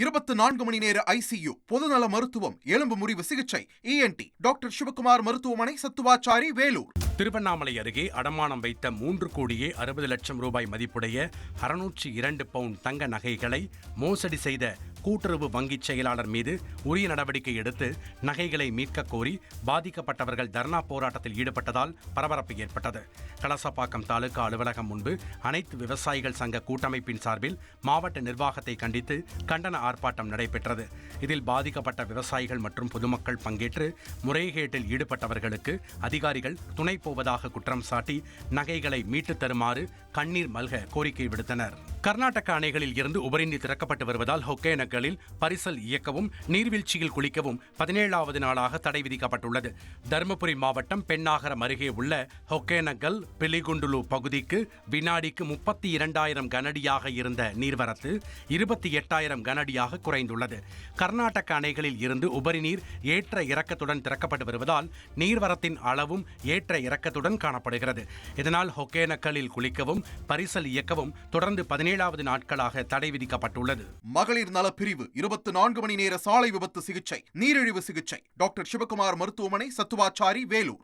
24 மணி நேர ஐசியு, பொதுநல மருத்துவம், எலும்பு முறிவு சிகிச்சை, ENT டாக்டர் சிவகுமார் மருத்துவமனை, சத்துவாச்சாரி, வேலூர். திருவண்ணாமலை அருகே அடமானம் வைத்த 3,60,00,000 ரூபாய் மதிப்புடைய 602 பவுண்ட் தங்க நகைகளை மோசடி செய்த கூட்டுறவு வங்கிச் செயலாளர் மீது உரிய நடவடிக்கை எடுத்து நகைகளை மீட்க கோரி பாதிக்கப்பட்டவர்கள் தர்ணா போராட்டத்தில் ஈடுபட்டதால் பரபரப்பு ஏற்பட்டது. கலசப்பாக்கம் தாலுகா அலுவலகம் முன்பு அனைத்து விவசாயிகள் சங்க கூட்டமைப்பின் சார்பில் மாவட்ட நிர்வாகத்தை கண்டித்து கண்டன ஆர்ப்பாட்டம் நடைபெற்றது. இதில் பாதிக்கப்பட்ட விவசாயிகள் மற்றும் பொதுமக்கள் பங்கேற்று முறைகேட்டில் ஈடுபட்டவர்களுக்கு அதிகாரிகள் துணை போவதாக குற்றம் சாட்டி நகைகளை மீட்டுத் தருமாறு கண்ணீர் மல்க கோரிக்கை விடுத்தனர். கர்நாடக அணைகளில் இருந்து உபரிநீர் திறக்கப்பட்டு வருவதால் ஒகேனக்கலில் பரிசல் இயக்கவும் நீர்வீழ்ச்சியில் குளிக்கவும் 17வது நாளாக தடை விதிக்கப்பட்டுள்ளது. தருமபுரி மாவட்டம் பெண்ணாகரம் அருகே உள்ள ஒகேனக்கல் பிலிகுண்டுலு பகுதிக்கு வினாடிக்கு 32,000 கனஅடியாக இருந்த நீர்வரத்து 28,000 கனஅடியாக குறைந்துள்ளது. கர்நாடக அணைகளில் இருந்து உபரிநீர் ஏற்ற இறக்கத்துடன் திறக்கப்பட்டு வருவதால் நீர்வரத்தின் அளவும் ஏற்ற இறக்கத்துடன் காணப்படுகிறது. இதனால் ஒகேனக்கலில் குளிக்கவும் பரிசல் இயக்கவும் தொடர்ந்து 17வது நாட்களாக தடை விதிக்கப்பட்டுள்ளது. மகளிர் நலப்பிரிவு 24 மணி நேர சாலை விபத்து சிகிச்சை, நீரிழிவு சிகிச்சை, டாக்டர் சிவகுமார் மருத்துவமனை, சத்துவாச்சாரி, வேலூர்.